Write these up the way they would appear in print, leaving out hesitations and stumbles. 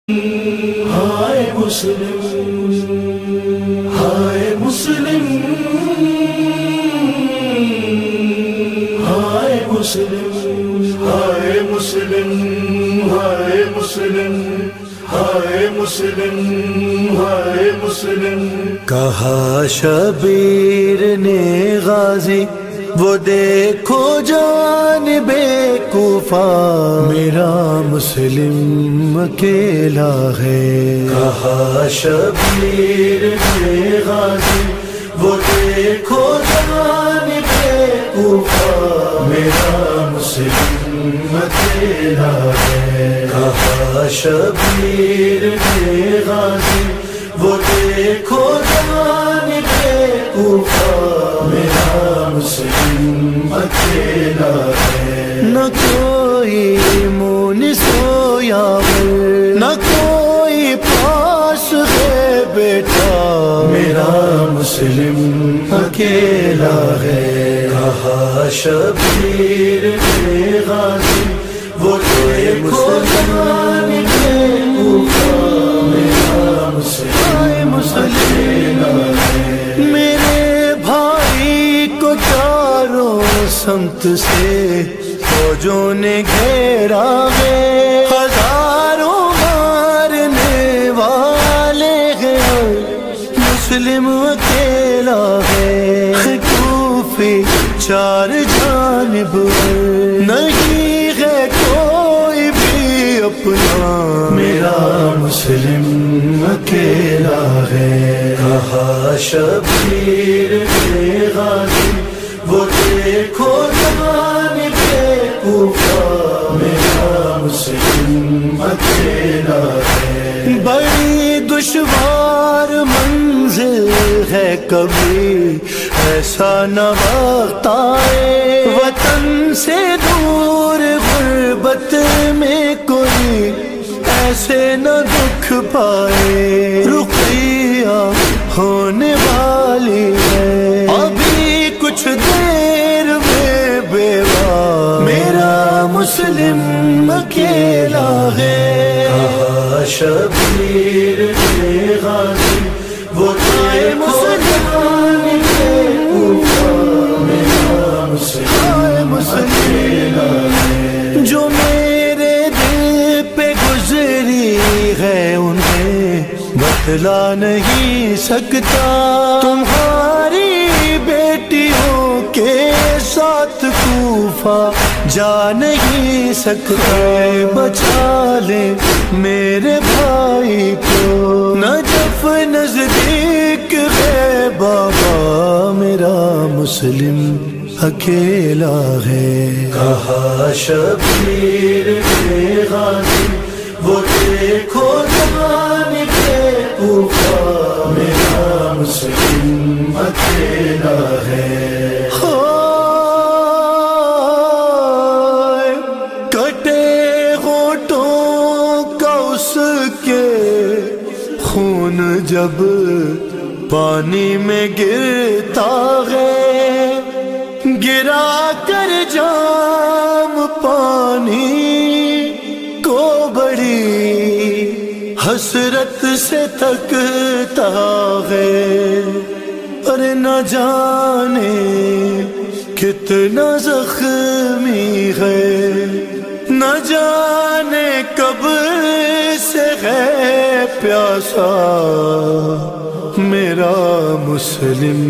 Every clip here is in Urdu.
ہائے مسلم، ہائے مسلم، ہائے مسلم، ہائے مسلم، ہائے مسلم، ہائے مسلم، ہائے مسلم۔ کہا شبیر نے غازی وہ دیکھو جانب کوفہ، میرا مسلم اکیلا ہے۔ کہا شبیر نے غازی وہ دیکھو جانب کوفہ، میرا مسلم اکیلا ہے۔ کہا شبیر نے غازی وہ دیکھو جانب کوفہ، میرا مسلم اکیلا ہے۔ نہ کوئی مونس ہو یاور، نہ کوئی پاس ہے بیٹا، میرا مسلم اکیلا ہے۔ کہا شبیر نے غازی وہ دیکھو جانب کوفہ، میرا مسلم اکیلا ہے۔ میرے بھائی کو چاروں سمت سے فوجوں نے گھیرا ہے، ہزاروں مارنے والے ہیں، مسلم اکیلا ہے۔ کوفی چار جانب نہیں ہے کوئی بھی اپنا، میرا مسلم اکیلا ہے۔ کہا شبیر نے غازی وہ دیکھو جانب کوفہ، میرا مسلم اکیلا ہے۔ بڑی دشوار منزل ہے، کبھی ایسا نہ وقت آئے وطن سے دور غربت میں کوئی ایسے نہ دکھ پائے۔ رقیہ ہونے والی ہے ابھی کچھ دیر میں بیوہ، میرا مسلم اکیلا ہے۔ کہا شبیر نے غازی وہ دیکھو جانب کوفہ، میرا مسلم اکیلا ہے۔ جو میرے دل پہ گزری ہے انہیں بتلا نہیں سکتا، تمہاری بیٹیوں کے ساتھ کوفہ جا نہیں سکتا۔ بچا لے میرے بھائی کو، نجف نزدیک ہے بابا، میرا مسلم اکیلا ہے۔ کہا شبیر نے غازی وہ دیکھو جانب کوفہ، میرا مسلم اکیلا ہے۔ کٹے ہونٹوں کا اس کے خون جب پانی میں گرتا ہے، گرا کر جام پانی کو بڑی حسرت سے تکتا ہے، ارے نہ جانے کتنا زخمی ہے، نہ جانے کب سے ہے پیاسا، میرا مسلم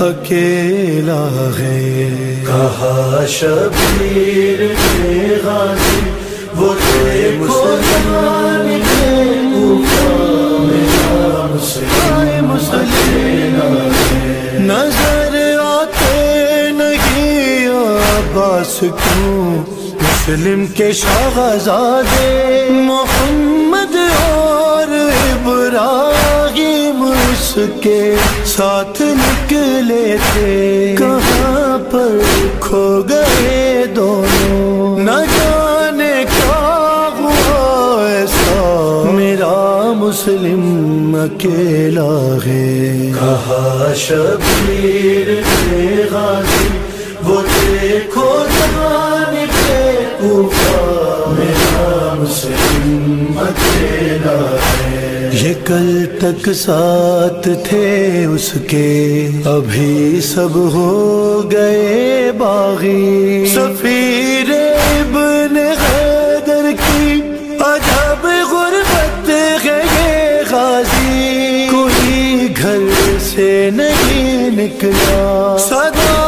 اکیلا ہے۔ کہا شبیر نے غازی وہ دیکھو جانب کوفہ، میرا مسلم اکیلا ہے۔ نظر آتے نہیں عباس کیوں مسلم کے شہزادے، محمد اور ابراہیم اس کے ساتھ نکلے تھے، کہاں پر کھو گئے دونوں، نہ جانے کیا ہوا ایسا، میرا مسلم اکیلا ہے۔ کہا شبیر نے غازی وہ دیکھو جانب کوفہ، میرا مسلم اکیلا ہے۔ یہ کل تک ساتھ تھے اس کے، ابھی سب ہو گئے باغی۔ سفیر ابن حیدر کی عجب غربت ہے یہ غازی، کوئی گھر سے نہیں نکلا، صدا